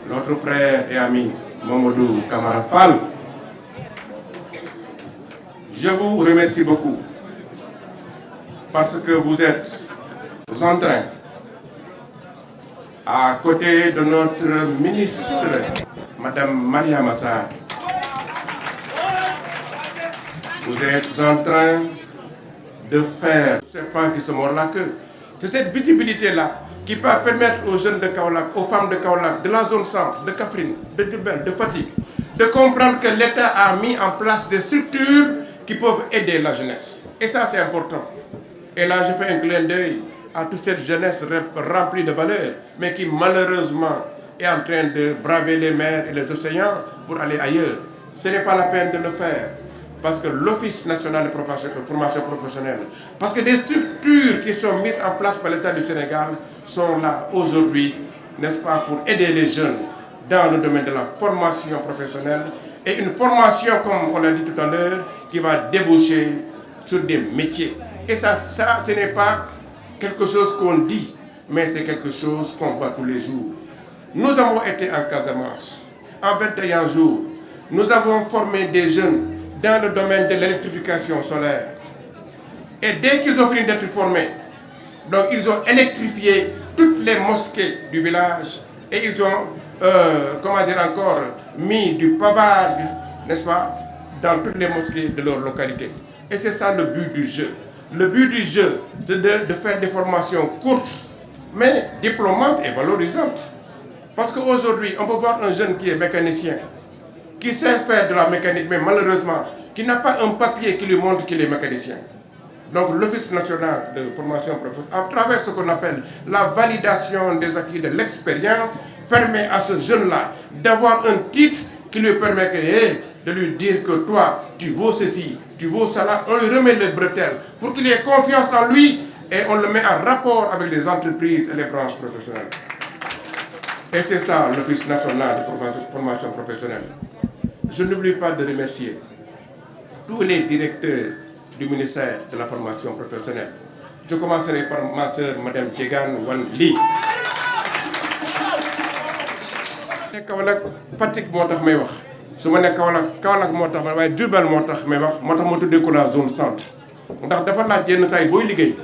notre frère et ami Mamadou Camara Fall, je vous remercie beaucoup parce que vous êtes en train, à côté de notre ministre, Madame Mariama Sarr, vous êtes en train de faire, je ne sais pas qui se mord la queue. C'est cette visibilité-là qui peut permettre aux jeunes de Kaolack, aux femmes de Kaolack, de la zone centre, de Kaffrine, de Diourbel, de Fatick, de comprendre que l'État a mis en place des structures qui peuvent aider la jeunesse. Et ça, c'est important. Et là, je fais un clin d'œil à toute cette jeunesse remplie de valeurs, mais qui malheureusement est en train de braver les mers et les océans pour aller ailleurs. Ce n'est pas la peine de le faire. Parce que l'Office national de formation professionnelle, parce que des structures qui sont mises en place par l'État du Sénégal sont là aujourd'hui, n'est-ce pas, pour aider les jeunes dans le domaine de la formation professionnelle et une formation, comme on l'a dit tout à l'heure, qui va déboucher sur des métiers. Et ça ce n'est pas quelque chose qu'on dit, mais c'est quelque chose qu'on voit tous les jours. Nous avons été en Casamance, en 21 jours, nous avons formé des jeunes dans le domaine de l'électrification solaire. Et dès qu'ils ont fini d'être formés, donc ils ont électrifié toutes les mosquées du village et ils ont, mis du pavage, n'est-ce pas, dans toutes les mosquées de leur localité. Et c'est ça le but du jeu. Le but du jeu, c'est de faire des formations courtes, mais diplômantes et valorisantes. Parce qu'aujourd'hui, on peut voir un jeune qui est mécanicien, qui sait faire de la mécanique, mais malheureusement, qui n'a pas un papier qui lui montre qu'il est mécanicien. Donc l'Office national de formation professionnelle, à travers ce qu'on appelle la validation des acquis de l'expérience, permet à ce jeune-là d'avoir un titre qui lui permet de lui dire que toi, tu vaux ceci, tu vaux cela. On lui remet les bretelles pour qu'il ait confiance en lui et on le met en rapport avec les entreprises et les branches professionnelles. Et c'est ça l'Office national de formation professionnelle. Je n'oublie pas de remercier tous les directeurs du ministère de la formation professionnelle. Je commencerai par ma sœur, Madame Djegan Wan Ly. Kaolack Fatick moo tax may wax su ma ne Kaolack moo tax waaye Diourbel moo tax may wax moo tax ma tuddee ko la zone centre ndax dafa laaj yenn saa yi booy liggéey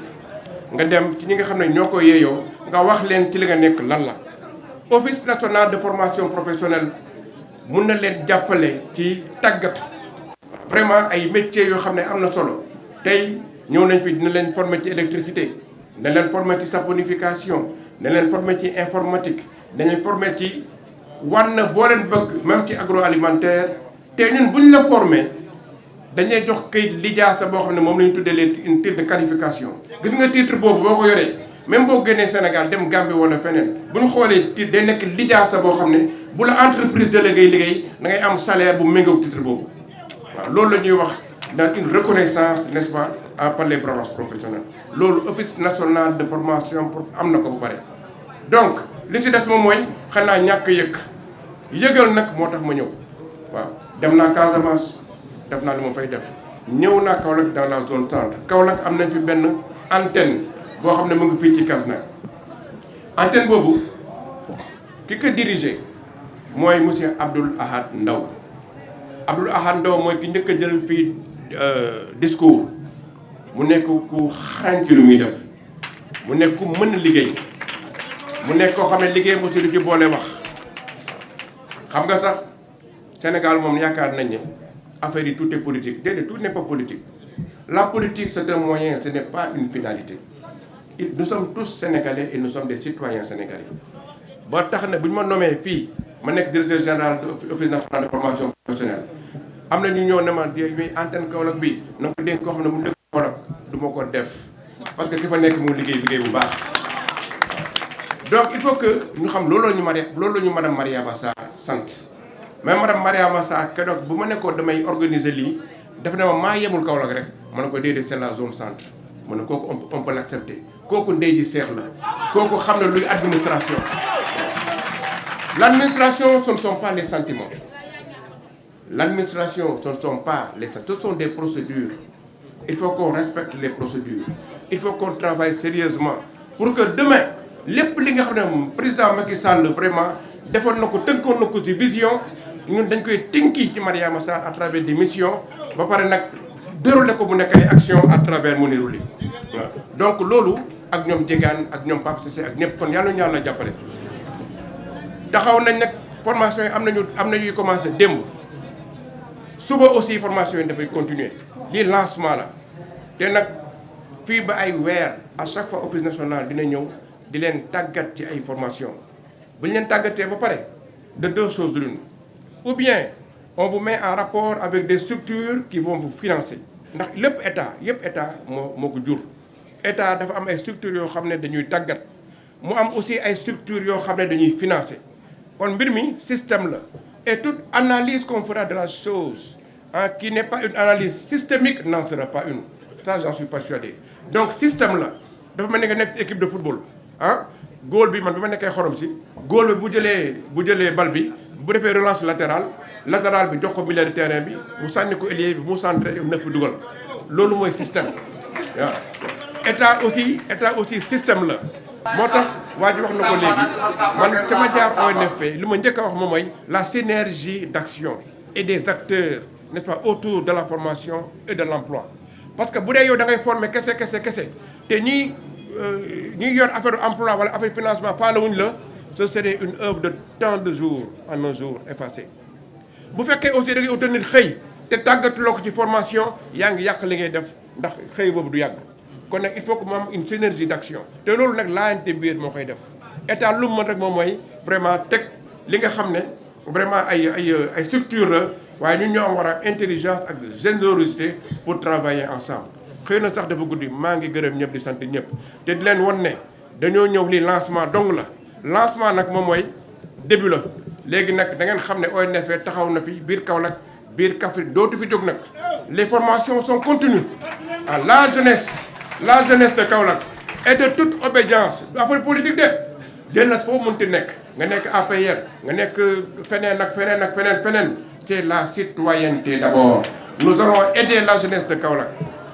nga dem ci ñi nga xam ne ñoo ko yeeyoo nga wax leen ci li nga nekk lan la. Office national de formation professionnelle mun na leen jàppale ci tàggatu vraiment ay métiers yoo xam ne am na solo tey ñëw nañ fi dina leen former ci électricité dina leen former ci saponification dina leen former ci informatique dina leen former ci wan na boo leen bëgg même ci agroalimentaire te ñun bu ñu la former dañuy jox kayit lijaasa boo xam ne moom la ñu tuddee leen une titre de qualification. gis nga titre boobu boo ko yoree même boo génnee Sénégal dem Gambie wala feneen bu ñu xoolee titre day nekk lijaasa boo xam ne bu la entreprise de la ngay liggéey da ngay am salaire bu méngoog titre boobu waaw loolu la ñuy wax dans une reconnaissance, n'est-ce pas, par les branches professionnelles. Loolu Office national de formation am na ko bu pare donc li ci des moom mooy xanaa ñàkk yëgal nag moo tax ma ñëw waaw dem naa Casamance def naa li ma fay def ñëw naa Kaolack dans la zone centre Kaolack am nañ fi benn antenne boo xam ne mu ngi fii ci Kasnack antenne boobu ki ko dirigé mooy monsieur Abdoul Ahad Ndaw Abdoul Ahad Ndaw mooy ki njëkk a jël fii discours mu nekk ku xarañ ci lu muy def mu nekk ku mën liggéey mu nekk koo xam ne liggéey mo si lu ci boole wax xam nga sax Sénégal moom yaakaar nañ ne affaire yi tout est politique déedéet tout n'est pas politique la politique c'est un moyen ce n'est pas une finalité nous sommes tous sénégalais et nous sommes des citoyens sénégalais ba tax na bu ñu ma nommé fii ma nekk directeur général de Office national de formation professionnelle am na ñu ñëw ne ma muy antenne Kaolack bi na ko dénk koo xam ne mu dëkk Kaolack du ma ko def parce que ki fa nekk mu liggéey bu baax donc il faut que ñu xam loolu ñu madame Mariama Sarr sant mais madame Mariama Sarr keroog bu ma nekkoon damay organiser lii daf ne ma maa yemul Kaolack rek ma ne ko déedéet c'est la zone centre ma ne kooku on peut l'accepter kooku ndey ji seex la kooku xam ne luy administration l'administration ce ne sont pas les sentiments l'administration ce ne sont pas les sentiments, ce sont des procédures il faut qu'on respecte les procédures il faut qu'on travaille sérieusement pour que demain lépp li nga xam ne président Macky Sall vraiment defoon na ko tënkoon na ko ci vision ñun dañ koy tënki ci Mariama Sarr à travers des missions ba pare nag déroulé ko bu nekk ay actions à travers Mounirou Ly waaw donc loolu ak ñoom Diegane ak ñoom Pape Cissé ak ñëpp kon yàlla ñu yàlla jàppale taxaw nañ nag formation yi am na ñuy commencé démb suba aussi formation yi dafay continuer lii lancement la te nag fii ba ay weer à chaque fois office national dina ñëw di leen tàggat ci ay formation bu ñu leen tàggatee ba pare de deux choses l'une ou bien on vous met en rapport avec des structures qui vont vous financer ndax lépp état moo ko jur état dafa am ay structures yoo xam ne dañuy tàggat mu am aussi ay structures yoo xam ne dañuy financer kon mbir mi système la et toute analyse qu'on fera de la chose qui n'est pas une analyse systémique n'en sera pas une ça j'en suis persuadé donc système la dafa mel ni nga nekk équipe de football góol bi man bi ma nekkee xorom si góol bi bu jëlee bal bi bu defee relance latéral bi jox ko milieu de terrain bi mu sànni ko ailier bi mu centré neuf bi dugal loolu mooy système waaw état aussi système la moo tax waa ji wax na ko léegi man sama jaar ONFP li ma njëkk a wax moom mooy la synergie d'action et des acteurs n'est-ce pas autour de la formation et de l'emploi parce que bu dee yow da ngay former kese te ñi yor affaire emploi wala affaire financement faale wuñ la ce serait une œuvre de tant de jours en un jour effacé bu fekkee aussi da ngay utal nit xëy te tàggatuloo ko ci formation yaa ngi yàq li ngay def ndax xëy boobu du yàgg kon nag il faut que mu am une synergie d'action te loolu nag laajante biir moo koy def état lu mu mën rek moom mooy vraiment teg li nga xam ne vraiment ay structure la waaye ñun ñoo am war a intelligence ak générosité pour travailler ensemble xëy na sax dafa guddi maa ngi gërëm ñëpp di sant ñëpp te di leen won ne dañoo ñëw lii lancement dong la lancement nag moom mooy début la léegi nag da ngeen xam ne ONFP taxaw na fi biir Kaolack biir Kaffrine dootu fi jóg nag les formations sont continues la jeunesse de Kaolack et de toute obédience affaire politique de jël na foo mënti nekk nga nekk APR nga nekk feneen ak feneen c'est la citoyenneté d'abord nous allons aider la jeunesse de Kaolack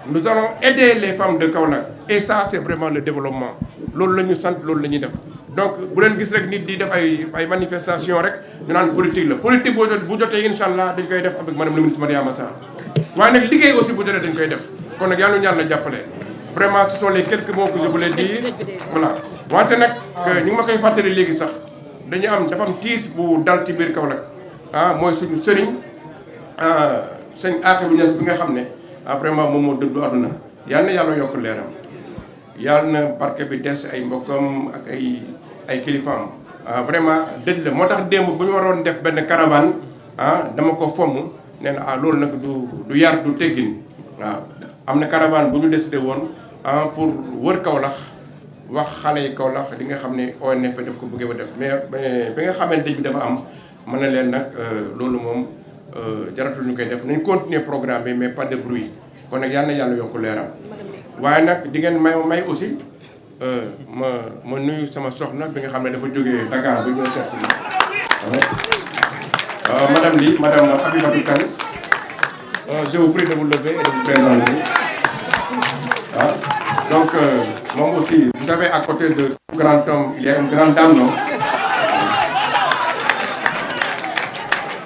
nous allons aider les femmes de Kaolack et ça c'est vraiment le développement loolu la ñu sant loolu la ñuy def donc bu leen gis rek nit di def ay manifestation rek ñu naan politique la politique bu jotee incha allah dañ koy def avec madame le ministre Mariama Sarr waaye nag liggéey aussi bu jotee dañ koy def kon nag yàlla ñu yàlla jàppale vraiment ce sont les quelques mots que je voulais dire voilà wante nag ñu ngi ma koy fàttali léegi sax dafa am tiis bu dal ci biir Kaolack mooy suñu sëriñ sëñ Aaka bi Ñas bi nga xam ne vraiment moom moo dëddu àdduna yal na yàlla yokk leeram yàlla na barke bi des ay mbokkam ak ay kilifaam vraiment dëj la moo tax démb bu ñu waroon def benn caravane dama ko fomm nee na loolu nag du yar du teggin waaw am na caravane bu ñu décidé woon pour wër Kaolack wax xale yi Kaolack li nga xam ne ONFP daf ko bëggee ba def mais bi nga xamee dëj bi dafa am mën na leen nag loolu moom jaratul ñu koy def nañ continuer programme bi mais pas de bruit kon nag yal na yàlla yokk leeram waaye nag di ngeen may aussi ma nuyu sama soxna bi nga xam ne dafa jógee Dakar bu ñëw seet si madame Abibatou Kane je vous prie de vous lever et de vous présenter donc moom aussi vous savez à côté de grand homme il y a une grande dame non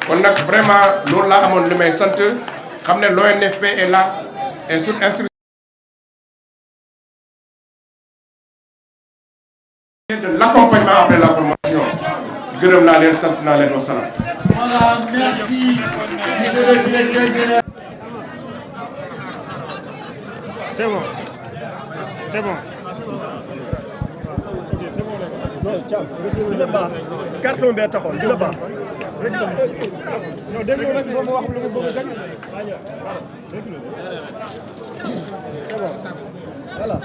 kon nag vraiment loolu laa amoon li may sant xam ne l'ONFP est là et sur instruction de l'accompagnement après la formation gërëm naa leen sant naa leen wasalaam. Voilà, merci monsieur le directeur général. C'est bon. C'est bon. non Thiam dina baax carton bee taxoon dina baax rek non déglu rek boo ma wax lu mu bëgg rek. c'est bon voilà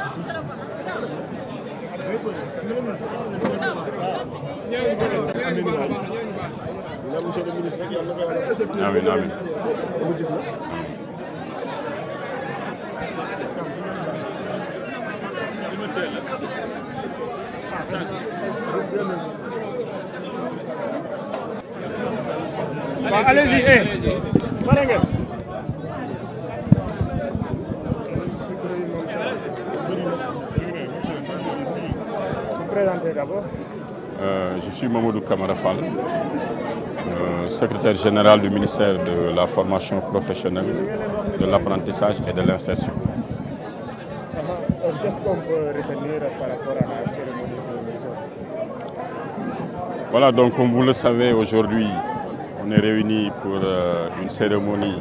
amiin amiin Bon, allez-y, pare ngeen. Vous présentez d'abord. Je suis Mamadou Camara Fall, secrétaire général du ministère de la formation professionnelle, de l'apprentissage et de l'insertion. Qu'est-ce qu'on peut retenir par rapport à la cérémonie d'aujourd'hui? Voilà, donc comme vous le savez, aujourd'hui, on est réunis pour une cérémonie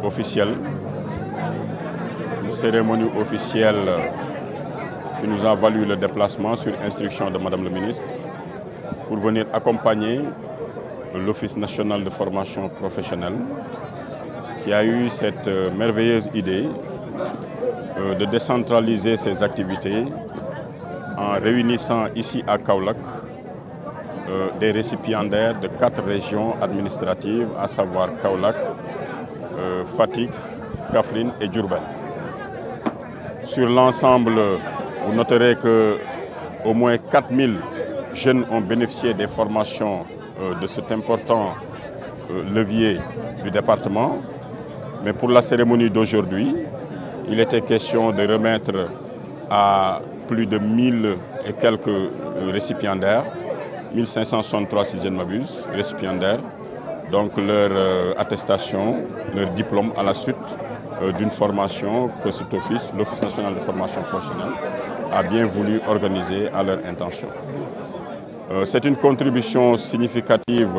officielle. Une cérémonie officielle qui nous a valu le déplacement sur instruction de Madame le ministre pour venir accompagner l'Office national de formation professionnelle qui a eu cette merveilleuse idée de décentraliser ses activités en réunissant ici à Kaolack des récipiendaires de 4 régions administratives, à savoir Kaolack, Fatick, Kaffrine et Diourbel. Sur l'ensemble, vous noterez qu'au moins 4000 jeunes ont bénéficié des formations de cet important levier du département. Mais pour la cérémonie d'aujourd'hui, il était question de remettre à plus de 1000 et quelques récipiendaires, 1563 si je ne m'abuse, récipiendaires, donc leur attestation, leur diplôme à la suite d'une formation que cet office, l'Office national de formation professionnelle, a bien voulu organiser à leur intention. C'est une contribution significative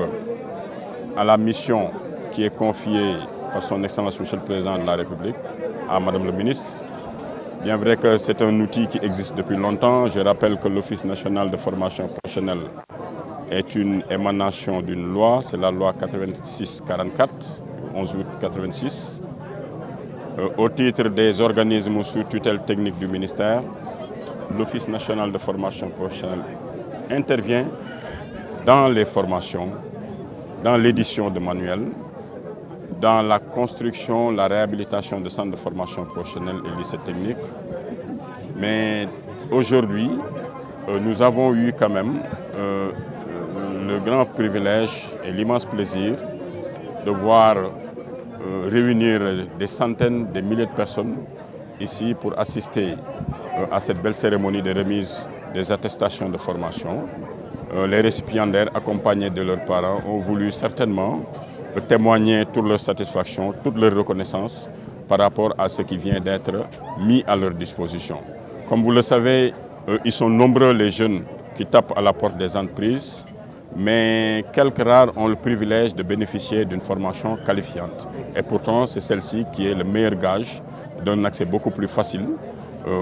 à la mission qui est confiée par son Excellence Monsieur le Président de la République à Madame le ministre. Bien vrai que c'est un outil qui existe depuis longtemps. Je rappelle que l'Office national de formation professionnelle est une émanation d'une loi, c'est la loi 86-44, 11 août 86. Au titre des organismes sous tutelle technique du ministère, l'Office national de formation professionnelle intervient dans les formations, dans l'édition de manuels, dans la construction, la réhabilitation de centres de formation professionnelle et lycées techniques. Mais aujourd'hui, nous avons eu quand même le grand privilège et l'immense plaisir de voir réunir des centaines, des milliers de personnes ici pour assister à cette belle cérémonie de remise des attestations de formation. Les récipiendaires, accompagnés de leurs parents, ont voulu certainement témoigner toute leur satisfaction, toute leur reconnaissance par rapport à ce qui vient d'être mis à leur disposition. Comme vous le savez, ils sont nombreux les jeunes qui tapent à la porte des entreprises, mais quelques rares ont le privilège de bénéficier d'une formation qualifiante. Et pourtant, c'est celle-ci qui est le meilleur gage d'un accès beaucoup plus facile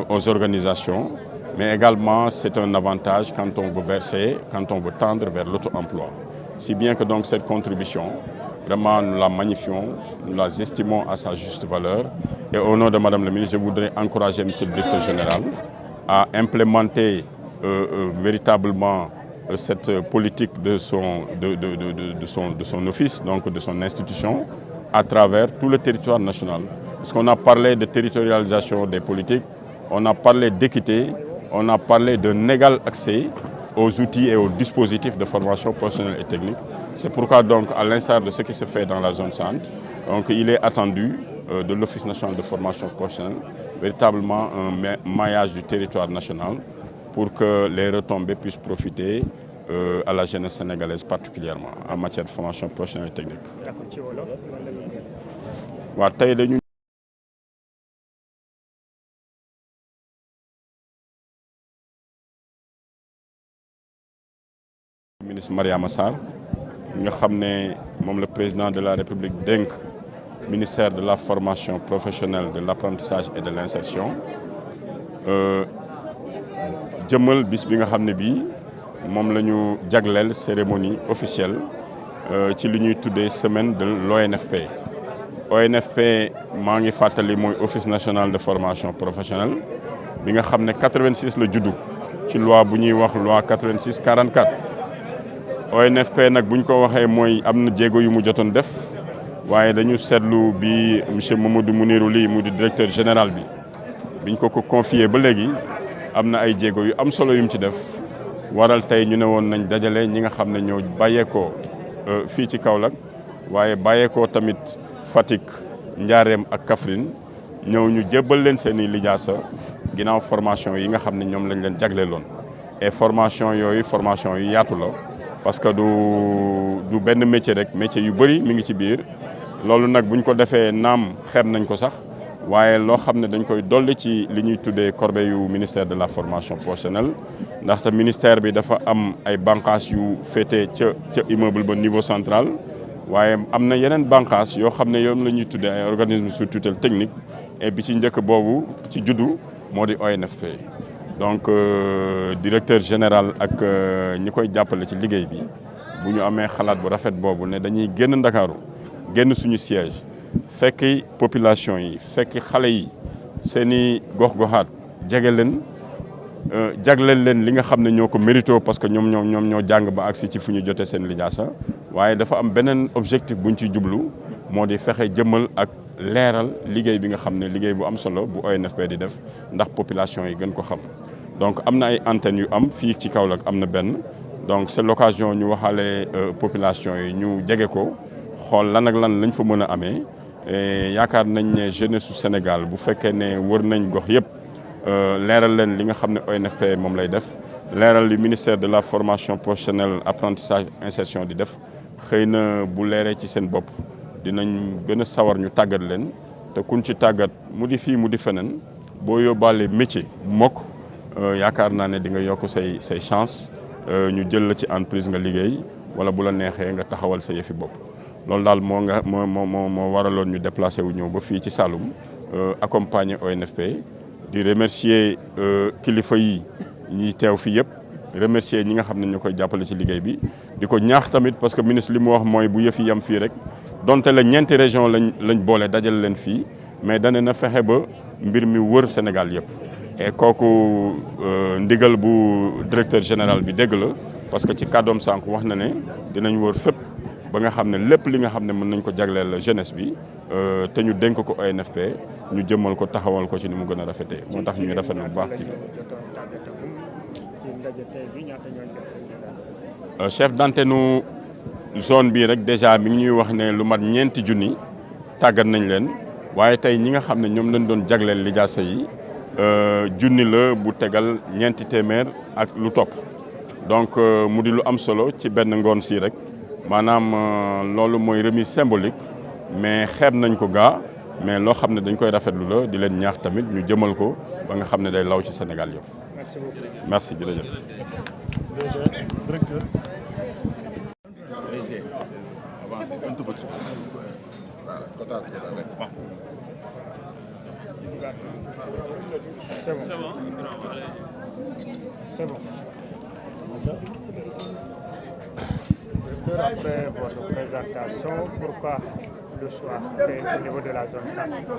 aux organisations, mais également c'est un avantage quand on veut verser, quand on veut tendre vers l'auto-emploi. Si bien que donc cette contribution, vraiment nous la magnifions, nous la estimons à sa juste valeur. Et au nom de Madame le ministre, je voudrais encourager Monsieur le directeur général à implémenter véritablement cette politique de son office, donc de son institution, à travers tout le territoire national. Parce qu'on a parlé de territorialisation des politiques, on a parlé d'équité, on a parlé d'un égal accès aux outils et aux dispositifs de formation professionnelle et technique. C'est pourquoi donc, à l'instar de ce qui se fait dans la zone centre, donc il est attendu de l'Office national de formation professionnelle véritablement un maillage du territoire national pour que les retombées puissent profiter à la jeunesse sénégalaise particulièrement en matière de formation professionnelle et technique. waaw tey dañu ministre Mariama Sarr nga xam ne moom le président de la République dénk ministère de la formation professionnelle, de l'apprentissage et de l'insertion jëmmal bis bi nga xam ne bii moom la ñu jagleel cérémonie officielle ci li ñuy tuddee semaine de l'ONFP. ONFP maa ngi fàttali mooy Office national de formation professionnelle bi nga xam ne 86 la juddu ci loi bu ñuy wax loi 86-44. ONFP nag bu ñu ko waxee mooy am na jéego yu mu jotoon def waaye dañu seetlu bi monsieur Mamadou Mounirou Ly mu di directeur général bi biñ ko confié ba léegi am na ay jéego yu am solo yu mu ci def waral tey ñu ne woon nañ dajale ñi nga xam ne ñoo bàyyeekoo fii ci Kaolack waaye bàyyeekoo tamit Fatick, Ndiarème ak Kaffrine ñëw ñu jébbal leen seen i lijaasa ginnaaw formation yi nga xam ne ñoom lañ leen jagleeloon et formation yooyu formation yu yaatu la parce que du benn métier rek métier yu bëri mi ngi ci biir loolu nag buñ ko defee naam xeeb nañ ko sax waaye loo xam ne dañ koy dolli ci li ñuy tuddee corbeille yu ministère de la formation professionnelle ndaxte ministère bi dafa am ay bànqaas yu féetee ca immeuble ba niveau central waaye am na yeneen bànqaas yoo xam ne yoom la ñuy tuddee ay organismes sous tutelle technique et bi ci njëkk boobu ci juddu moo di ONFP donc directeur général ak ñi koy jàppale ci liggéey bi bu ñu amee xalaat bu rafet boobu ne dañuy génn Ndakaaru génn suñu siège fekki population yi fekki xale yi seeni gox-goxaat jege leen jagleel leen li nga xam ne ñoo ko mérito parce que ñoom ñoo jàng ba agsi ci fu ñu jotee seen lijaasa waaye dafa am beneen objectif buñ ciy jublu moo di fexe jëmmal ak leeral liggéey bi nga xam ne liggéey bu am solo bu ONFP di def ndax population yi gën ko xam donc am na ay antennes yu am fii ci Kaolack am na benn donc c'est l'occasion ñu waxaale population yi ñu jege ko xool lan ak lan lañ fa mën a amee yaakaar nañ ne jeunesse su Sénégal bu fekkee ne wër nañ gox yëpp leeral leen li nga xam ne ONFP moom lay def leeral li ministère de la formation professionnelle apprentissage insertion di def xëy na bu leeree ci seen bopp dinañ gën a sawar ñu tàggat leen te kuñ ci tàggat mu di fii mu di feneen boo yóbbaale métier bu mokk yaakaar naa ne di nga yokk say chance ñu jël la ci entreprise nga liggéey wala bu la neexee nga taxawal sa yëfi bopp loolu daal moo waraloon ñu déplacé wu ñëw ba fii ci Saloum accompagner ONFP di remercier kilifa yi ñi teew fii yëpp remercier ñi nga xam ne ñu koy jàppale ci liggéey bi di ko ñaax tamit parce que ministre li mu wax mooy bu yëf yi yam fii rek donte la ñeenti région lañ boole dajal leen fii mais dane na fexe ba mbir mi wër Sénégal yëpp et kooku ndigal bu directeur général bi dégg la parce que ci kàddoom sànq wax na ne dinañ wër fépp ba nga xam ne lépp li nga xam ne mën nañ ko jagleel jeunesse bi te ñu dénk ko ONFP ñu jëmmal ko taxawal ko ci ni mu gën a rafetee moo tax ñuy rafetlu bu baax ci chef d'antenne zone bii rek déjà mi ngi ñuy wax ne lu mat 4 junni tàggat nañ leen waaye tey ñi nga xam ne ñoom lañ doon jagleel lijaasa yi junni la bu tegal 200 ak lu topp donc mu di lu am solo ci benn ngoon si rek maanaam loolu mooy remise symbolique mais xeeb nañ ko gaa mais loo xam ne dañ koy rafetlu la di leen ñaax tamit ñu jëmal ko ba nga xam ne day law ci Sénégal yëpp. Merci beaucoup. Merci jërëjëf. Directeur. C'est bon. Directeur, après votre présentation, pourquoi le choix fait au niveau de la zone centre?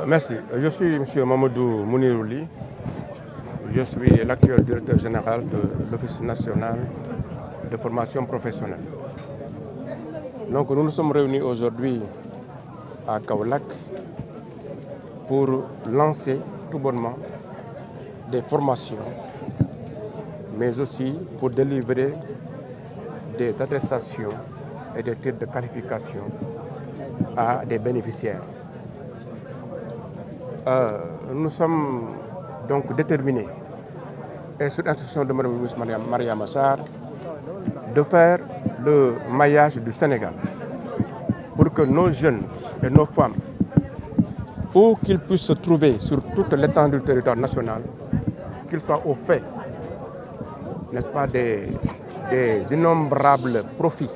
Merci. Je suis M. Mamadou Mounirouli. Je suis l'actuel directeur général de l'Office national de formation professionnelle. Donc nous nous sommes réunis aujourd'hui à Kaolack pour lancer tout bonnement des formations, mais aussi pour délivrer des attestations et des titres de qualification à des bénéficiaires. Nous sommes donc déterminés, et sous l'instruction de Mme Mariama Sarr, de faire le maillage du Sénégal pour que nos jeunes et nos femmes, où qu'ils puissent se trouver sur toute l'étendue du territoire national, qu'ils soient au fait, n'est-ce pas, des innombrables profits,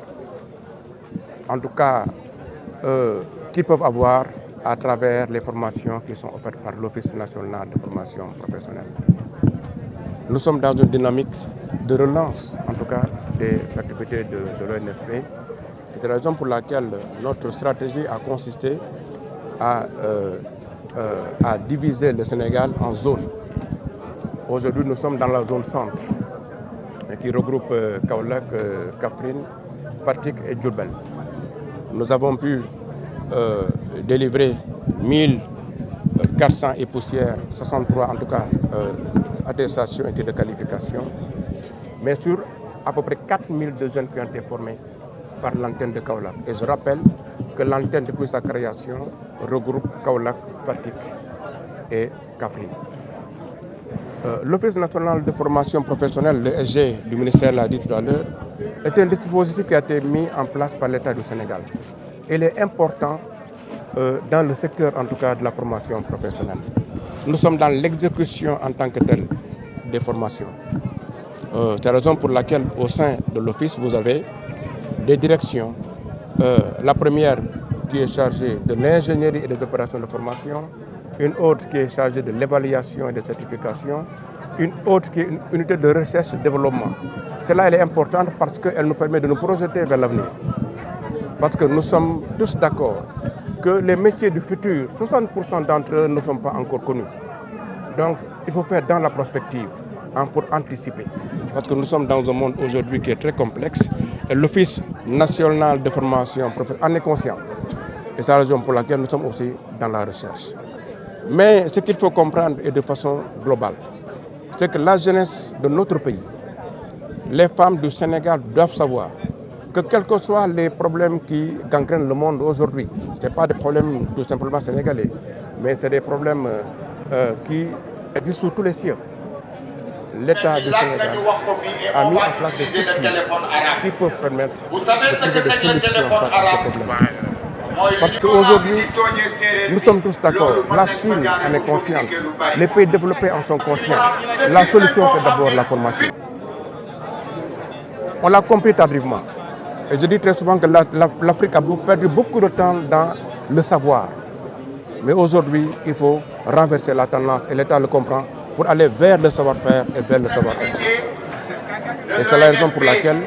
en tout cas, qu'ils peuvent avoir à travers les formations qui sont offertes par l'Office national de formation professionnelle. Nous sommes dans une dynamique de relance, en tout cas, des activités de l'ONFP. C'est la raison pour laquelle notre stratégie a consisté à diviser le Sénégal en zones. Aujourd'hui, nous sommes dans la zone centre, qui regroupe Kaolack, Kaffrine, Fatick et Diourbel. Nous avons pu délivrer 1400 et poussières, 63 en tout cas, attestations et de qualification, mais sur à peu près 4002 jeunes qui ont été formés par l'antenne de Kaolack. Et je rappelle que l'antenne, depuis sa création, regroupe Kaolack, Fatick et Kaffrine. L'Office national de formation professionnelle, le SG du ministère l'a dit tout à l'heure, est un dispositif qui a été mis en place par l'État du Sénégal. Il est important dans le secteur, en tout cas, de la formation professionnelle. Nous sommes dans l'exécution en tant que telle des formations. C'est la raison pour laquelle, au sein de l'Office, vous avez des directions. La première qui est chargée de l'ingénierie et des opérations de formation, une autre qui est chargée de l'évaluation et des certifications, une autre qui est une unité de recherche et développement. Celle-là, elle est importante parce qu'elle nous permet de nous projeter vers l'avenir. Parce que nous sommes tous d'accord que les métiers du futur, 60% d'entre eux ne sont pas encore connus. Donc, il faut faire dans la prospective pour anticiper. Parce que nous sommes dans un monde aujourd'hui qui est très complexe et l'Office national de formation professionnelle en est conscient. Et c'est la raison pour laquelle nous sommes aussi dans la recherche. Mais ce qu'il faut comprendre et de façon globale, c'est que la jeunesse de notre pays, les femmes du Sénégal doivent savoir que quels que soient les problèmes qui gangrènent le monde aujourd'hui, ce n'est pas des problèmes tout simplement sénégalais, mais c'est des problèmes qui existent sous tous les cieux. L'État du Sénégal a mis en place des structures qui peuvent permettre de trouver des solutions face à ces problèmes. Parce qu'aujourd'hui, nous sommes tous d'accord, la Chine en est consciente, les pays développés en sont conscients. La solution, c'est d'abord la formation. On l'a compris tardivement. Et je dis très souvent que l'Afrique a perdu beaucoup de temps dans le savoir. Mais aujourd'hui, il faut renverser la tendance, et l'État le comprend, pour aller vers le savoir-faire et vers le savoir-être. Et c'est la raison pour laquelle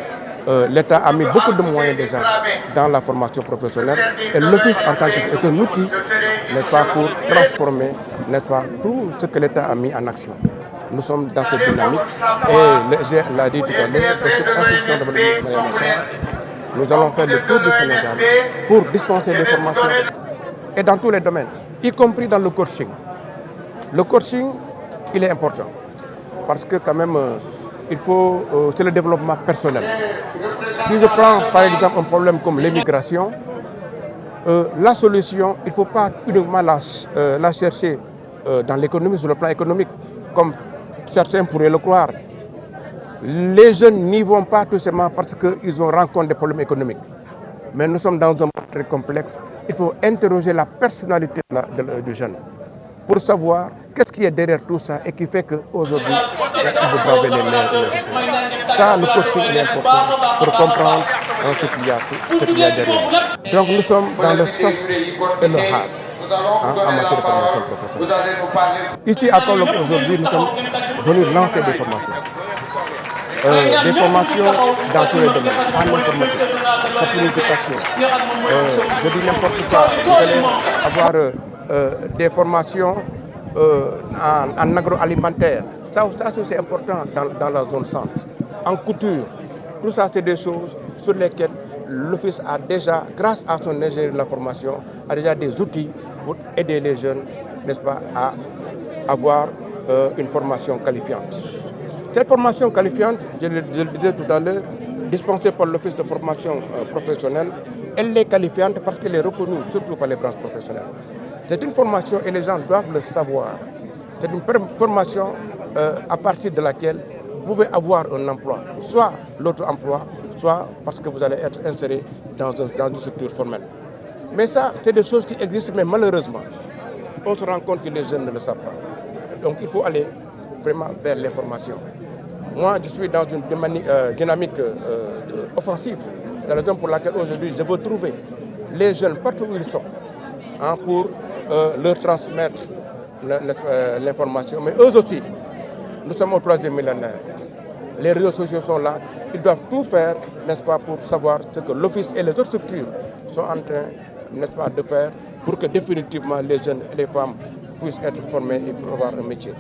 l'État a mis beaucoup de moyens déjà dans la formation professionnelle. Et l'Office en tant qu'est un outil, n'est-ce pas, pour transformer, n'est-ce pas, tout ce que l'État a mis en action. Nous sommes dans cette dynamique et je l'ai dit tout à l'heure, de cette institution de développement, nous allons faire le tour du Sénégal pour dispenser des formations et dans tous les domaines, y compris dans le coaching. Le coaching, il est important parce que quand même, c'est le développement personnel. Si je prends par exemple un problème comme l'immigration, la solution, il ne faut pas uniquement la chercher dans l'économie, sur le plan économique, comme certains pourraient le croire. Les jeunes n'y vont pas tout simplement parce qu'ils ont rencontré des problèmes économiques. Mais nous sommes dans un monde très complexe. Il faut interroger la personnalité du jeune pour savoir qu'est-ce qui est derrière tout ça et qui fait qu'aujourd'hui, il faut braver les nerfs. Ça, le coaching est important pour comprendre ce qu'il y a derrière. Donc nous sommes dans le soft et le hard en matière de formation professionnelle. Ici à Kolok aujourd'hui, nous sommes venus lancer des formations. Des formations dans tous les domaines, en informatique, en planification. Je dis n'importe quoi, vous allez avoir des formations en agroalimentaire. Ça c'est important dans la zone centre. En couture, tout ça c'est des choses sur lesquelles l'Office a déjà, grâce à son ingénierie de la formation, a déjà des outils pour aider les jeunes, n'est-ce pas, à avoir une formation qualifiante. Cette formation qualifiante, je le disais tout à l'heure, dispensée par l'Office de formation professionnelle, elle est qualifiante parce qu'elle est reconnue surtout par les branches professionnelles. C'est une formation et les gens doivent le savoir. C'est une formation à partir de laquelle vous pouvez avoir un emploi, soit l'auto-emploi, soit parce que vous allez être inséré dans une structure formelle. Mais ça, c'est des choses qui existent, mais malheureusement, on se rend compte que les jeunes ne le savent pas. Donc il faut aller vraiment vers l'information. Moi, je suis dans une dynamique offensive. C'est la raison pour laquelle aujourd'hui, je veux trouver les jeunes partout où ils sont pour leur transmettre l'information. Mais eux aussi, nous sommes au 3e millénaire. Les réseaux sociaux sont là. Ils doivent tout faire, n'est-ce pas, pour savoir ce que l'Office et les autres structures sont en train, n'est-ce pas, de faire pour que définitivement les jeunes et les femmes puissent être formés et pour avoir un métier.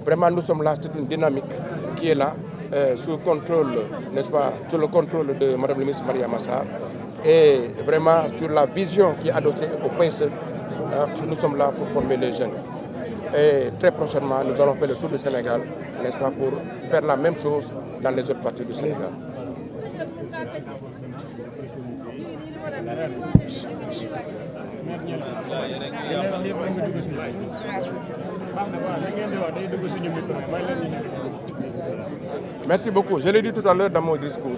Vraiment, nous sommes là, c'est une dynamique qui est là, sous contrôle, n'est-ce pas, sous le contrôle de Mme la ministre Maria Massar, et vraiment sur la vision qui est adossée au PSE. Nous sommes là pour former les jeunes. Et très prochainement, nous allons faire le tour du Sénégal, n'est-ce pas, pour faire la même chose dans les autres parties du Sénégal. Merci beaucoup. Je l'ai dit tout à l'heure dans mon discours.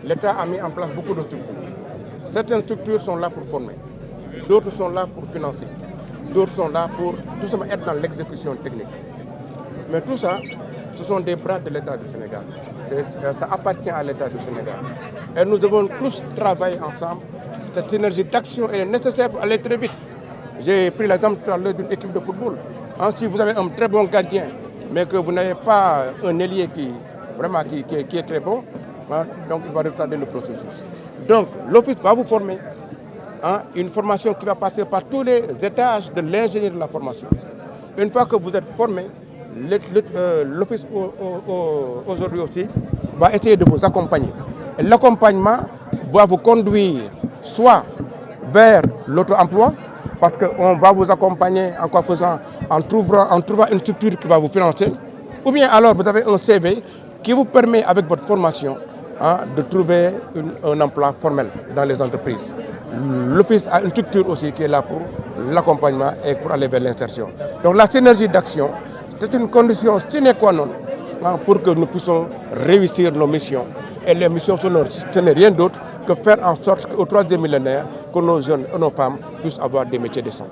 L'État a mis en place beaucoup de structures. Certaines structures sont là pour former. D'autres sont là pour financer. D'autres sont là pour tout simplement être dans l'exécution technique. Mais tout ça, ce sont des bras de l'État du Sénégal. Ça appartient à l'État du Sénégal. Et nous devons tous travailler ensemble. Cette synergie d'action est nécessaire pour aller très vite. J'ai pris l'exemple tout à l'heure d'une équipe de football. Si vous avez un très bon gardien, mais que vous n'avez pas un ailier qui est très bon, donc il va retarder le processus. Donc l'Office va vous former, une formation qui va passer par tous les étages de l'ingénierie de la formation. Une fois que vous êtes formé, l'Office aujourd'hui aussi va essayer de vous accompagner. Et l'accompagnement va vous conduire soit vers l'auto-emploi, parce qu'on va vous accompagner en trouvant une structure qui va vous financer, ou bien alors vous avez un CV qui vous permet avec votre formation de trouver un emploi formel dans les entreprises. L'Office a une structure aussi qui est là pour l'accompagnement et pour aller vers l'insertion. Donc la synergie d'action, c'est une condition sine qua non pour que nous puissions réussir nos missions. Et les missions, ce n'est rien d'autre que faire en sorte qu'au 3e millénaire, que nos jeunes et nos femmes puissent avoir des métiers décents.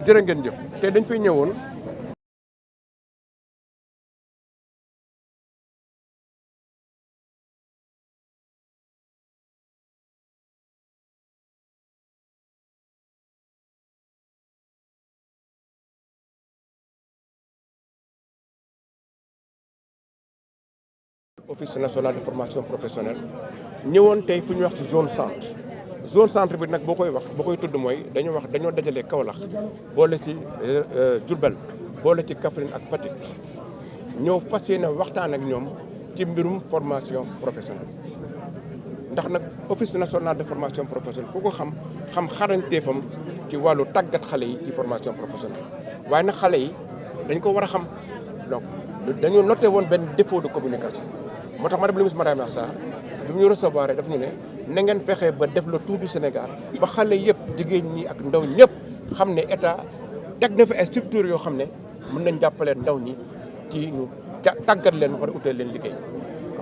jërë ngeen jëf te dañ fay ñëwoon. Office national de formation professionnelle ñëwoon tey fu ñuy wax ci zone centre bi nag boo koy tudd mooy dañoo dajale Kaolack boole ci Diourbel boole ci Kaffrine ak Fatick ñëw fas yéene waxtaan ak ñoom ci mbirum formation professionnelle. ndax nag Office national de formation professionnelle ku ko xam xarañteefam ci wàllu tàggat xale yi ci formation professionnelle waaye nag xale yi dañ ko war a xam donc dañoo noté woon benn défaut de communication. moo tax madame le ministre Mariama Sarr bi mu ñu recevoir daf ñu ne na ngeen fexe ba def le tour du Sénégal ba xale yëpp jigéen ñi ak ndaw ñëpp xam ne état teg na fi ay structures yoo xam ne mën nañ jàppale ndaw ñi ci ñu tàggat leen ba pare uteel leen liggéey.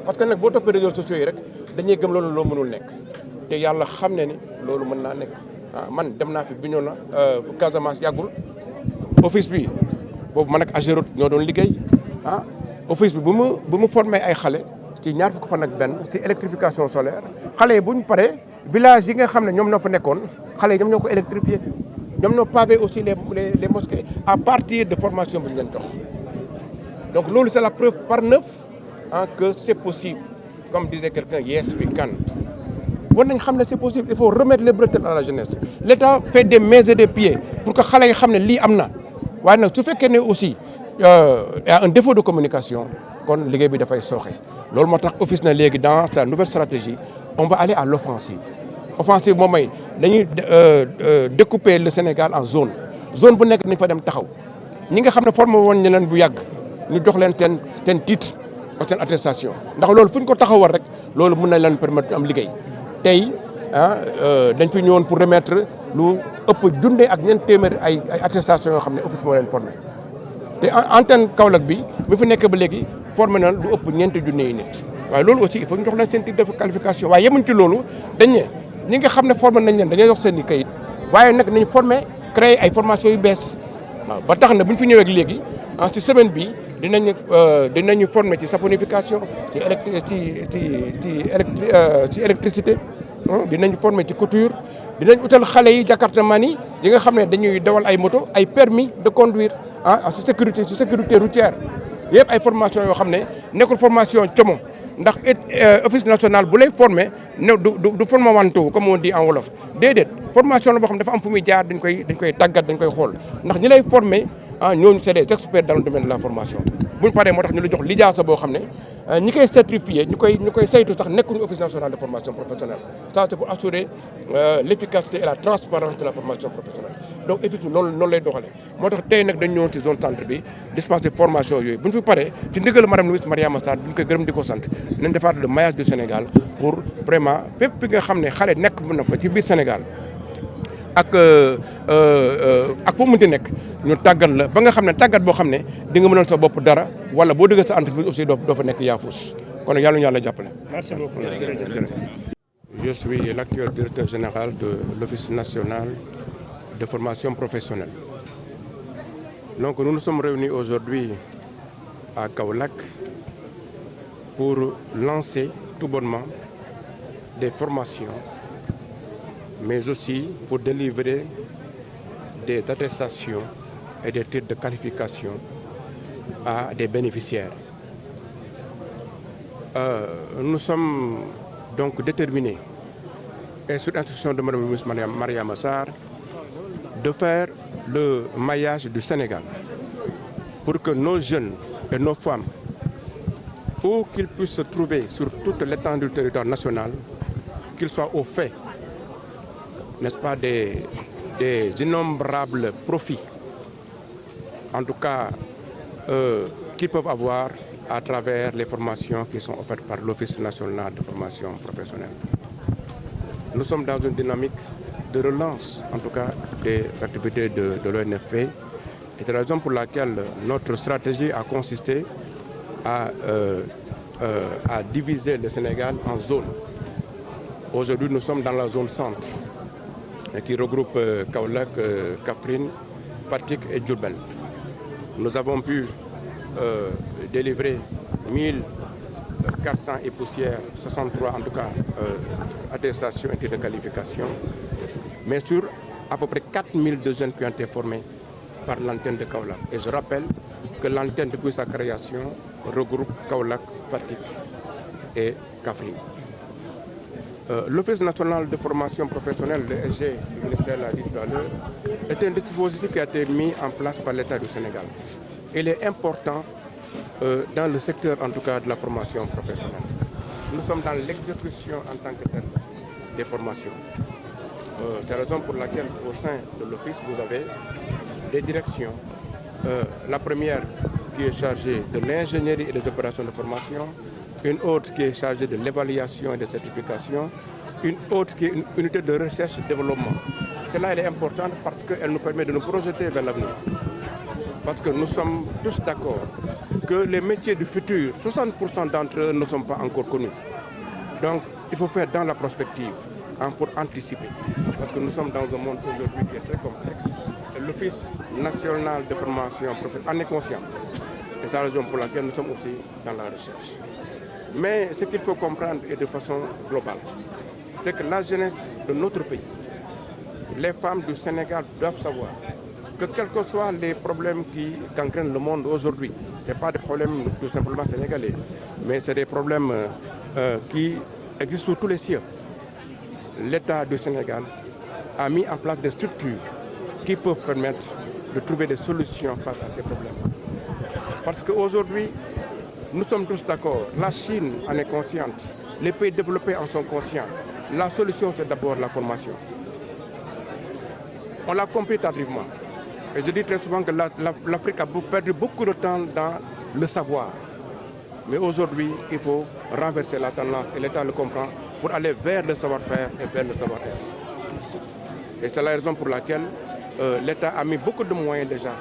parce que nag boo toppee réseaux sociaux yi rek dañuy gëm loolu loo mënul nekk te yàlla xam ne ni loolu mën naa nekk. man dem naa fi Bignona Casamance yàggul office bi boobu man ak Ageroute ñoo doon liggéey office bi bu mu formé ay xale. ci ñaar fukk fan ak benn ci électrification solaire xale yi bu ñu paree village yi nga xam ne ñoom ñoo fa nekkoon xale yi ñoom ñoo ko électrifié ñoom ñoo pavé aussi les mosquées à partir de formation bi ñu leen jox. donc loolu c'est la preuve par 9 que c'est possible comme disait quelqu'un yes we can. war nañ xam ne c'est possible il faut remettre les bretelles à la jeunesse l'État fait des mains et des pieds pour que xale yi xam ne lii am na waaye nag su fekkee ne aussi y a un défaut de communication kon liggéey bi dafay sooxe. loolu moo tax office na léegi dans sa nouvelle stratégie on va aller à l'offensive moom mooy dañuy découper le Sénégal en zone bu nekk nañ fa dem taxaw ñi nga xam ne formé woon ñu leen bu yàgg ñu jox leen seen titre ak seen attestation ndax loolu fu ñu ko taxawal rek loolu mën na leen permettre am liggéey tey dañ fi ñëwoon pour remettre lu ëpp junne ak ñeent téeméer ay attestation yoo xam ne office moo leen formé te antenne Kaolack bi mi fi nekk ba léegi formé na lu ëpp ñeenti junne yi nit waaye loolu aussi il faut ñu jox leen seen titre de qualification waaye yemuñ ci loolu dañ ne ñi nga xam ne formé nañ leen dañoo jox seen i kayit waaye nag nañ formé créer ay formation yu bees waaw ba tax na bu ñu fi ñëwee ak léegi ci semaine bi dinañu formé ci saponification ci électricité dinañ formé ci couture dinañ utal xale yi jakartaman yi nga xam ne dañuy dawal ay moto ay permis de conduire ci sécurité routière yëpp ay formation yoo xam ne nekkul formation como ndax office national bu lay formé ne du formé wantu comme on dit en wolof déedéet formation la boo xam ne dafa am fu muy jaar dañ koy tàggat dañ koy xool ndax ñi lay formé ñooñu c'est des experts dans le domaine de la formation buñ paree moo tax ñu la jox lijaasa boo xam ne ñi koy certifié ñu koy saytu sax nekkuñu office national de formation professionnelle ça c'est pour assurer l'efficacité et la transparence de la formation professionnelle donc effectivement noonu lay doxalee moo tax tey nag dañ ñëwoon ci zone centre bi dispenser formation yooyu bu ñu fi paree ci ndigal madame le ministre Mariama Sarr bu ñu koy gërëm di ko sant nañ defaat le maillage du Sénégal pour vraiment fépp nga xam ne xale nekk na fa ci biir Sénégal ak foo mënti nekk ñu tàggat la ba nga xam ne tàggat boo xam ne di nga mënal sa bopp dara wala boo dëggee sa entreprise aussi doo fa nekk yaafus kon yàlla ñu yàlla jàppale. Merci beaucoup. Je suis l'actuel directeur général de l'Office national de formation professionnelle. Donc nous nous sommes réunis aujourd'hui à Kaolack pour lancer tout bonnement des formations, mais aussi pour délivrer des attestations et des titres de qualification à des bénéficiaires. Nous sommes donc déterminés, et sur instruction de Mme le ministre Mariama Sarr, de faire le maillage du Sénégal pour que nos jeunes et nos femmes, où qu'ils puissent se trouver sur toute l'étendue du territoire national, qu'ils soient au fait, n'est-ce pas, des innombrables profits, en tout cas, qu'ils peuvent avoir à travers les formations qui sont offertes par l'Office national de formation professionnelle. Nous sommes dans une dynamique de relance, en tout cas, des activités de l'ONFP. Et c'est la raison pour laquelle notre stratégie a consisté à diviser le Sénégal en zones. Aujourd'hui, nous sommes dans la zone centre, qui regroupe Kaolack, Kaffrine, Fatick et Diourbel. Nous avons pu délivrer 1400 et poussières, 63 en tout cas, attestations et titres de qualification, mais sur à peu près 4002 jeunes qui ont été formés par l'antenne de Kaolack. Et je rappelle que l'antenne, depuis sa création, regroupe Kaolack, Fatick et Kaffrine. L'Office national de formation professionnelle, le SG, le ministère l'a dit tout à l'heure, est un dispositif qui a été mis en place par l'État du Sénégal. Il est important dans le secteur, en tout cas, de la formation professionnelle. Nous sommes dans l'exécution en tant que telle des formations. C'est la raison pour laquelle, au sein de l'Office, vous avez des directions. La première qui est chargée de l'ingénierie et des opérations de formation, une autre qui est chargée de l'évaluation et des certifications, une autre qui est une unité de recherche et développement. Cela, elle est importante parce qu'elle nous permet de nous projeter vers l'avenir. Parce que nous sommes tous d'accord que les métiers du futur, 60% d'entre eux ne sont pas encore connus. Donc, il faut faire dans la prospective pour anticiper. Parce que nous sommes dans un monde aujourd'hui qui est très complexe. L'Office national de formation professionnelle en est conscient. Et c'est la raison pour laquelle nous sommes aussi dans la recherche. Mais ce qu'il faut comprendre et de façon globale, c'est que la jeunesse de notre pays, les femmes du Sénégal doivent savoir que quels que soient les problèmes qui gangrènent le monde aujourd'hui, ce n'est pas des problèmes tout simplement sénégalais, mais c'est des problèmes qui existent sur tous les cieux. L'État du Sénégal a mis en place des structures qui peuvent permettre de trouver des solutions face à ces problèmes. Parce qu'aujourd'hui, nous sommes tous d'accord, la Chine en est consciente, les pays développés en sont conscients. La solution, c'est d'abord la formation. On l'a compris tardivement. Et je dis très souvent que l'Afrique a perdu beaucoup de temps dans le savoir. Mais aujourd'hui, il faut renverser la tendance, et l'État le comprend, pour aller vers le savoir-faire et vers le savoir-être. Et c'est la raison pour laquelle l'État a mis beaucoup de moyens déjà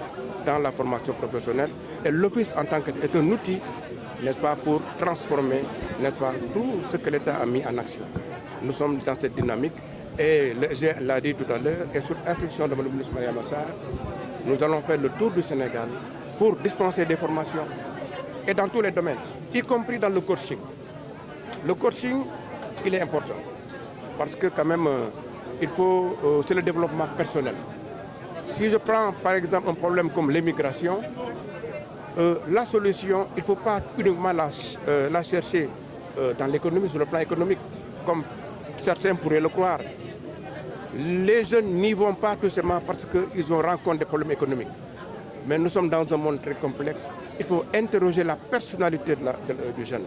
dans la formation professionnelle. Et l'Office en tant qu'est un outil, n'est-ce pas, pour transformer, n'est-ce pas, tout ce que l'État a mis en action. Nous sommes dans cette dynamique et je l'ai dit tout à l'heure, et sous instruction de Mme le ministre Mariama Sarr, nous allons faire le tour du Sénégal pour dispenser des formations et dans tous les domaines, y compris dans le coaching. Le coaching, il est important parce que quand même, il faut, c'est le développement personnel. Si je prends par exemple un problème comme l'immigration, la solution, il ne faut pas uniquement la chercher dans l'économie, sur le plan économique, comme certains pourraient le croire. Les jeunes n'y vont pas tout simplement parce qu'ils ont rencontré des problèmes économiques. Mais nous sommes dans un monde très complexe. Il faut interroger la personnalité du jeune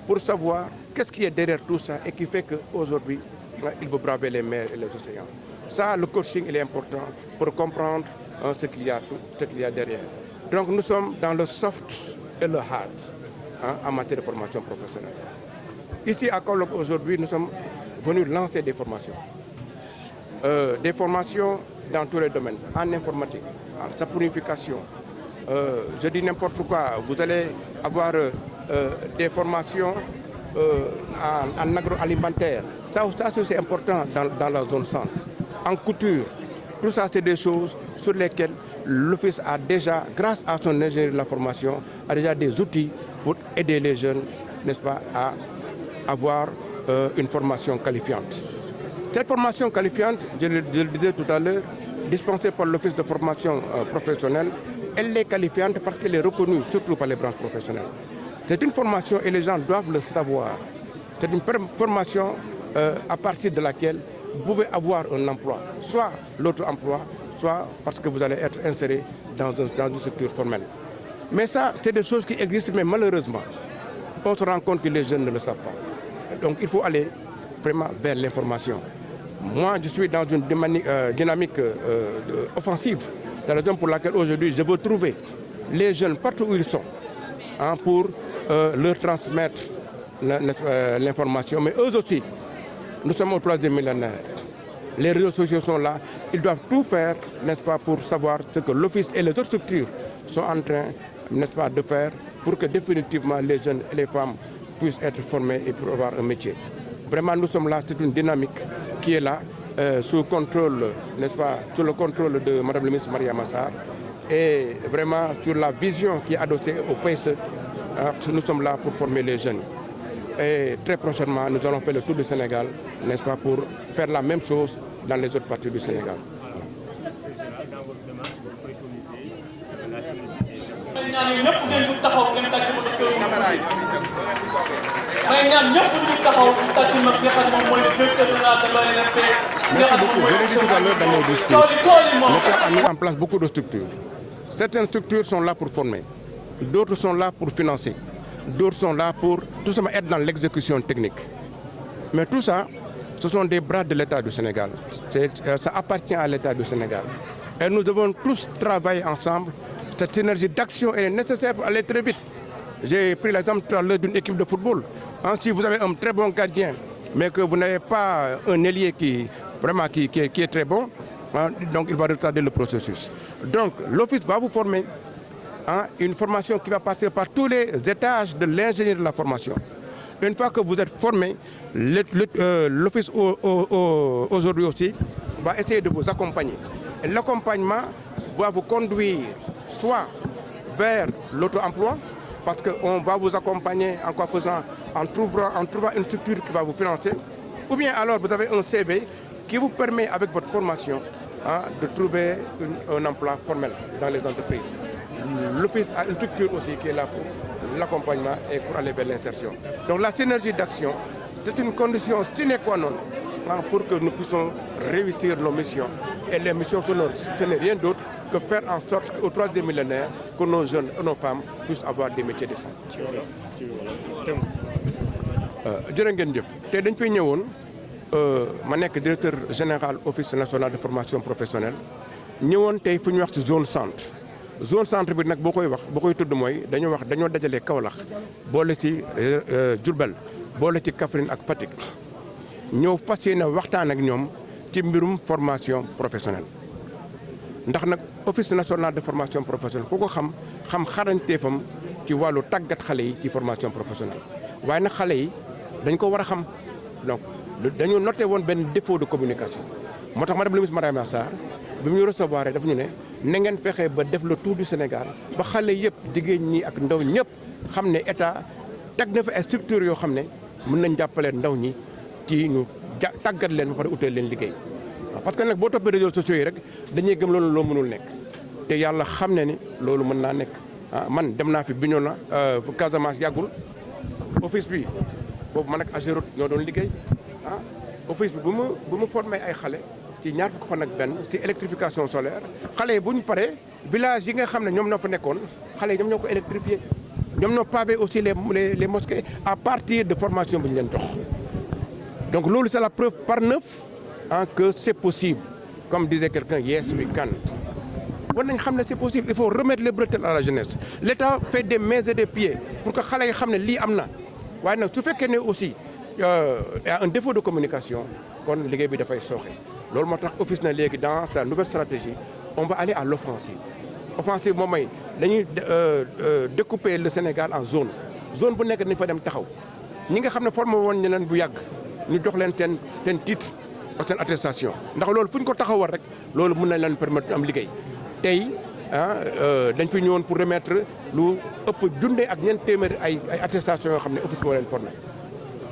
pour savoir qu'est-ce qui est derrière tout ça et qui fait qu'aujourd'hui, il veut braver les mers et les océans. Ça, le coaching, il est important pour comprendre ce qu'il y a derrière. Donc nous sommes dans le soft et le hard en matière de formation professionnelle. Ici à Kaolack aujourd'hui, nous sommes venus lancer des formations. des formations dans tous les domaines, en informatique, en saponification. Je dis n'importe quoi, vous allez avoir des formations en agroalimentaire. Ça c'est important dans la zone centre. En couture, tout ça c'est des choses sur lesquelles l'Office a déjà, grâce à son ingénierie de la formation, a déjà des outils pour aider les jeunes, n'est-ce pas, à avoir une formation qualifiante. Cette formation qualifiante, je le disais tout à l'heure, dispensée par l'Office de formation professionnelle, elle est qualifiante parce qu'elle est reconnue, surtout par les branches professionnelles. C'est une formation et les gens doivent le savoir. C'est une formation à partir de laquelle vous pouvez avoir un emploi, soit l'auto-emploi, soit parce que vous allez être inséré dans une structure formelle. Mais ça, c'est des choses qui existent, mais malheureusement, on se rend compte que les jeunes ne le savent pas. Donc il faut aller vraiment vers l'information. Moi, je suis dans une dynamique offensive. C'est la raison pour laquelle aujourd'hui, je veux trouver les jeunes partout où ils sont pour leur transmettre l'information. Mais eux aussi, nous sommes au 3e millénaire. Les réseaux sociaux sont là. Ils doivent tout faire, n'est-ce pas, pour savoir ce que l'Office et les autres structures sont en train, n'est-ce pas, de faire pour que définitivement les jeunes et les femmes puissent être formés et pour avoir un métier. Vraiment, nous sommes là, c'est une dynamique qui est là, sous contrôle, n'est-ce pas, sous le contrôle de Mme la ministre Mariama Sarr, et vraiment sur la vision qui est adossée au PSE. Nous sommes là pour former les jeunes. Et très prochainement, nous allons faire le tour du Sénégal, n'est-ce pas, pour faire la même chose dans les autres parties du Sénégal. Merci beaucoup. Je l'ai dit tout à l'heure dans mon discours. L'État a mis en place beaucoup de structures. Certaines structures sont là pour former, d'autres sont là pour financer, d'autres sont là pour tout simplement être dans l'exécution technique. Mais tout ça, ce sont des bras de l'État du Sénégal. Ça appartient à l'État du Sénégal. Et nous devons tous travailler ensemble. Cette synergie d'action est nécessaire pour aller très vite. J'ai pris l'exemple tout à l'heure d'une équipe de football. Si vous avez un très bon gardien, mais que vous n'avez pas un ailier qui est très bon, donc il va retarder le processus. Donc l'Office va vous former une formation qui va passer par tous les étages de l'ingénierie de la formation. Une fois que vous êtes formé, l'Office aujourd'hui aussi va essayer de vous accompagner. Et l'accompagnement va vous conduire soit vers l'auto-emploi, parce qu'on va vous accompagner en quoi faisant, en trouvant une structure qui va vous financer, ou bien alors vous avez un CV qui vous permet avec votre formation de trouver un emploi formel dans les entreprises. L'Office a une structure aussi qui est là pour l'accompagnement et pour aller vers l'insertion. Donc la synergie d'action, c'est une condition sine qua non pour que nous puissions réussir nos missions. Et les missions, ce n'est rien d'autre que faire en sorte qu'au 3e millénaire, que nos jeunes et nos femmes puissent avoir des métiers décents. jërë ngeen jëf te dañ fay ñëwoon ma nekk directeur général office national de formation professionnelle ñëwoon tey fu ñuy wax ci zone centre. Zone centre bi nag boo koy tudd mooy dañoo dajale Kaolack boole ci Diourbel boole ci Kaffrine ak Fatick ñëw fas yéene waxtaan ak ñoom ci mbirum formation professionnelle. ndax nag office national de formation professionnelle ku ko xam xarañteefam ci wàllu tàggat xale yi ci formation professionnelle waaye nag xale yi dañ ko war a xam donc dañu noté woon benn défaut de communication moo tax madame la ministre Mariama Sarr bi mu ñu recevoir daf ñu ne na ngeen fexe ba def le tour du Sénégal ba xale yëpp jigéen ñi ak ndaw ñëpp xam ne état teg na fa ay structures yoo xam ne mën nañ jàppale ndaw ñi ci ñu tàggat leen ba pare uteel leen liggéey. parce que nag boo toppee réseaux sociaux yi rek dañuy gëm loolu loo mënul nekk te yàlla xam ne ni loolu mën naa nekk man dem naa fi Bignona Casamance yàggul office bi boobu man ak Ageroute ñoo doon liggéey office bi bu mu formé ay xale ci ñaar fukk fan ak benn ci électrification solaire xale yi bu ñu paree village yi nga xam ne ñoom ñoo fa nekkoon xale yi ñoom ñoo ko électrifié ñoom ñoo pavé aussi les mosquées à partir de formation bi ñu leen jox donc loolu c'est la preuve par 9 que c'est possible. Comme disait quelqu'un, yes we can. C'est possible. Il faut remettre les bretelles à la jeunesse. L'État fait des mains et des pieds pour que les gens sachent li amna. Waaye nag su fekkee ne aussi y a un défaut de communication kon liggéey bi dafay sooxe loolu moo tax office na léegi dans sa nouvelle stratégie on va aller à l'offensive. Offensive moom mooy dañuy découper le Sénégal en zone bu nekk dañu fa dem taxaw ñi nga xam ne formé woon ñu leen bu yàgg ñu jox leen seen titre ak seen attestation ndax loolu fu ñu ko taxawal rek loolu mën nañ leen permettre ñu am liggéey tey dañ fi ñëwoon pour remettre lu ëpp junne ak ñeent téeméeri ay attestation yoo xam ne office moo leen formé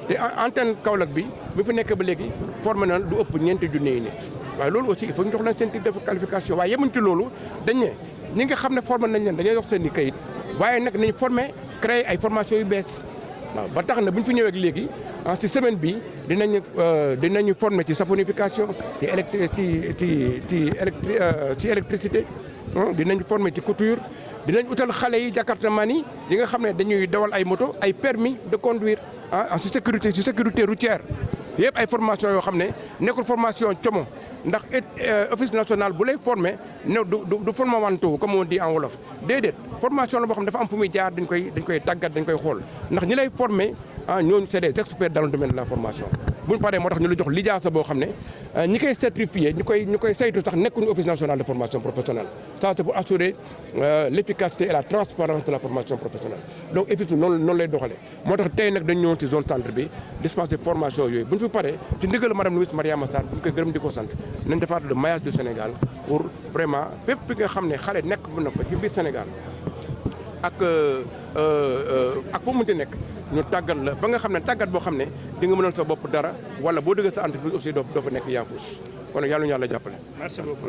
te antenne Kaolack bi fi nekk ba léegi formé na lu ëpp ñeenti junne yi nit waaye loolu aussi il faut ñu jox leen seen titre de qualification waaye yemuñ ci loolu dañ ne ñi nga xam ne formé nañ leen dañuy jox seen i kayit waaye nag nañ formé créer ay formation yu bees waaw ba tax na bu ñu fi ñëwee ak léegi ci semaine bi dinañu former ci saponification ci électricité dinañ former ci couture dinañ utal xale yi jakartaman yi nga xam ne dañuy dawal ay moto ay permis de conduire ci sécurité routière yëpp ay formation yoo xam ne nekkul formation como ndax office national bu lay former ne du formawantu comme on dit en wolof déedéet formation la boo xam ne dafa am fu muy jaar dañ koy tàggat dañ koy xool ndax ñi lay former ñooñu c'est des experts dans le domaine de la formation buñ paree moo tax ñu la jox lijaasa boo xam ne ñi koy certifié ñu koy saytu sax nekkuñu office national de formation professionnelle ça c'est pour assurer l'efficacité et la transparence de la formation professionnelle donc effectivement noonu lay doxalee moo tax tey nag dañu ñëwoon ci zone centre bi dispenser formation yooyu bu ñu fi paree ci ndigal madame Louise Mariama Sarr bu ñu koy gërëm di ko sant nañ defaat le maillage du Sénégal pour vraiment fépp bi nga xam ne xale nekk bu na ko ci biir Sénégal ak fu mu mënti nekk ñu tàggat la ba nga xam ne tàggat boo xam ne di nga mënal sa bopp dara wala boo dëggee sa entreprise aussi doo fa nekk yaafus kon yàlla ñu yàlla jàppale. Merci beaucoup.